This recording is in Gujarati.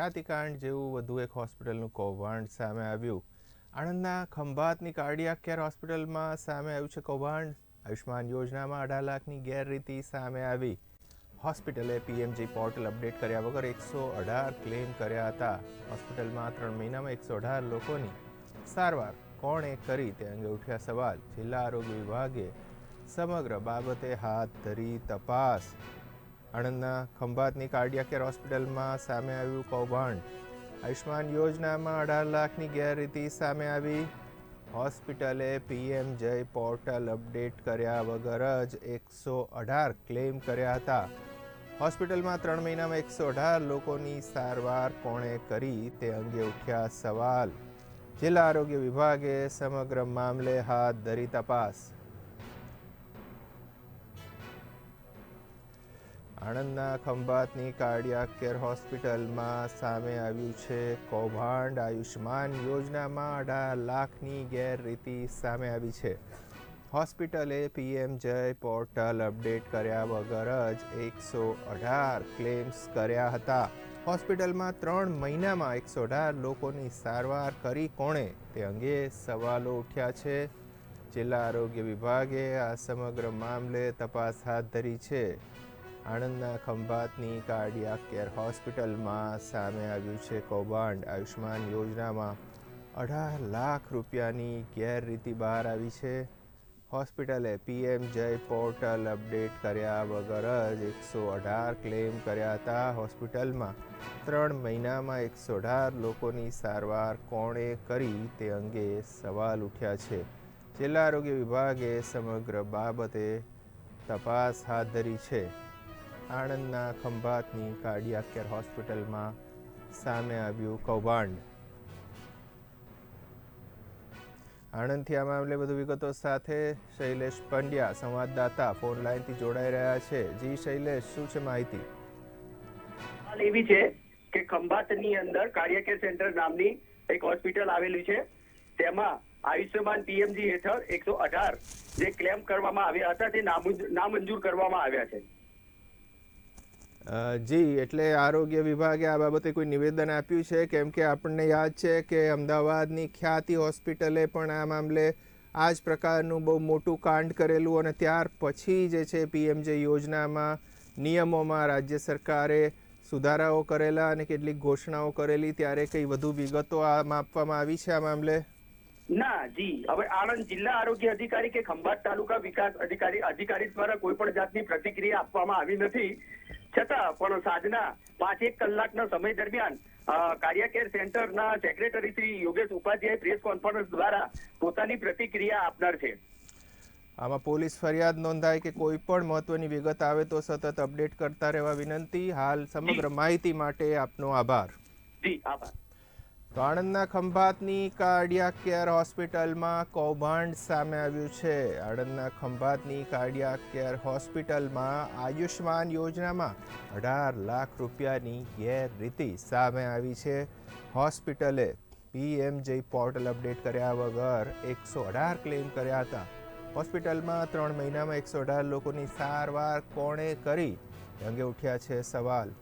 ખ્યાતિકાંડ જેવું વધુ એક હોસ્પિટલનું કૌભાંડ સામે આવ્યું. આણંદના ખંભાતની કાર્ડિયાક કેર હોસ્પિટલમાં સામે આવ્યું છે કૌભાંડ. આયુષ્માન યોજનામાં 18 લાખની ગેરરીતિ સામે આવી. હોસ્પિટલે પીએમજી પોર્ટલ અપડેટ કર્યા વગર 118 ક્લેમ કર્યા હતા. હોસ્પિટલમાં 3 મહિનામાં 118 લોકોની સારવાર કોણે કરી તે અંગે ઉઠ્યા સવાલ. જિલ્લા આરોગ્ય વિભાગે સમગ્ર બાબતે હાથ ધરી તપાસ. આણંદના ખંભાતની કાર્ડિયાક કેર હોસ્પિટલમાં સામે આવ્યું કૌભાંડ. આયુષ્માન યોજનામાં 18 લાખની ગેરરીતિ સામે આવી. હોસ્પિટલે પીએમ જય પોર્ટલ અપડેટ કર્યા વગર જ 118 ક્લેમ કર્યા હતા. હોસ્પિટલમાં 3 મહિનામાં 118 લોકોની સારવાર કોણે કરી તે અંગે ઉઠ્યા સવાલ. જિલ્લા આરોગ્ય વિભાગે સમગ્ર મામલે હાથ ધરી તપાસ. આણંદના ખંભાતની કાર્ડિયાક કેર હોસ્પિટલમાં સામે આવ્યું છે કૌભાંડ. આયુષ્માન યોજનામાં 18 લાખની ગેરરીતિ સામે આવી છે. હોસ્પિટલે પીએમ જય પોર્ટલ અપડેટ કર્યા વગર જ 118 ક્લેમ્સ કર્યા હતા. હોસ્પિટલમાં 3 મહિનામાં 118 લોકોની સારવાર કરી કોણે તે અંગે સવાલો ઉઠ્યા છે. જિલ્લા આરોગ્ય વિભાગે આ સમગ્ર મામલે તપાસ હાથ ધરી છે. આણંદના ખંભાતની કાર્ડિયાક કેર હોસ્પિટલમાં સામે આવ્યું છે કૌભાંડ. આયુષ્માન યોજનામાં 18 લાખ રૂપિયાની ગેરરીતિ બહાર આવી છે. હોસ્પિટલે પીએમ જય પોર્ટલ અપડેટ કર્યા વગર જ 118 ક્લેમ કર્યા હતા. હોસ્પિટલમાં 3 મહિનામાં 118 લોકોની સારવાર કોણે કરી તે અંગે સવાલ ઉઠ્યા છે. જિલ્લા આરોગ્ય વિભાગે સમગ્ર બાબતે તપાસ હાથ ધરી છે. આણંદના ખંભાતની કાર્ડિયાક કેર હોસ્પિટલમાં સામે આવ્યું કૌભાંડ. આણંદથી આ મામલે વધુ વિગતો સાથે શૈલેષ પંડ્યા સંવાદદાતા ફોન લાઈનથી જોડાઈ રહ્યા છે. જી શૈલેષ, શું છે માહિતી? હાલ એવી છે કે ખંભાતની અંદર કાર્ડિયાક કેર સેન્ટર નામની એક હોસ્પિટલ આવેલી છે. તેમાં આયુષ્યમાન પીએમજી હેઠળ 118 જે ક્લેમ કરવામાં આવ્યા હતા તે નામંજૂર કરવામાં આવ્યા છે. જી, એટલે આરોગ્ય વિભાગે આ બાબતે કોઈ નિવેદન આપ્યું છે? કેમ કે આપણને યાદ છે કે અમદાવાદની ખ્યાતિ હોસ્પિટલે પણ આ મામલે આ જ પ્રકારનું બહુ મોટું કાંડ કરેલું અને ત્યાર પછી જે છે પીએમજે યોજનામાં નિયમોમાં રાજ્ય સરકારે સુધારાઓ કરેલા અને કેટલીક ઘોષણાઓ કરેલી. ત્યારે કઈ વધુ વિગતો આપવામાં આવી છે આ મામલે? ના જી, હવે આણંદ જિલ્લા આરોગ્ય અધિકારી કે ખંભાત તાલુકા વિકાસ અધિકારી દ્વારા કોઈ પણ જાતની પ્રતિક્રિયા આપવામાં આવી નથી. છતાં પણ સાંજના 5-1 કલાકના સમય દરમિયાન કાર્ડિયાક કેર સેન્ટરના secretary Shri Yogesh Upadhyay press conference દ્વારા પોતાની પ્રતિક્રિયા આપનાર છે. આમાં પોલીસ ફરિયાદ નોંધાય કે કોઈ પણ મહત્વની વિગત આવે તો સતત અપડેટ કરતા રહેવા વિનંતી. હાલ સમગ્ર માહિતી માટે આપનો આભાર. જી, આભાર. તો આણંદના ખંભાતની કાર્ડિયાક કેર હોસ્પિટલમાં કૌભાંડ સામે આવ્યું છે. આણંદના ખંભાતની કાર્ડિયાક કેર હોસ્પિટલમાં આયુષ્માન યોજનામાં 18 લાખ રૂપિયાની ગેરરીતિ સામે આવી છે. હોસ્પિટલે પીએમજે પોર્ટલ અપડેટ કર્યા વગર 118 ક્લેમ કર્યા હતા. હોસ્પિટલમાં 3 મહિનામાં 118 લોકોની સારવાર કોણે કરી તે અંગે ઉઠ્યા છે સવાલ.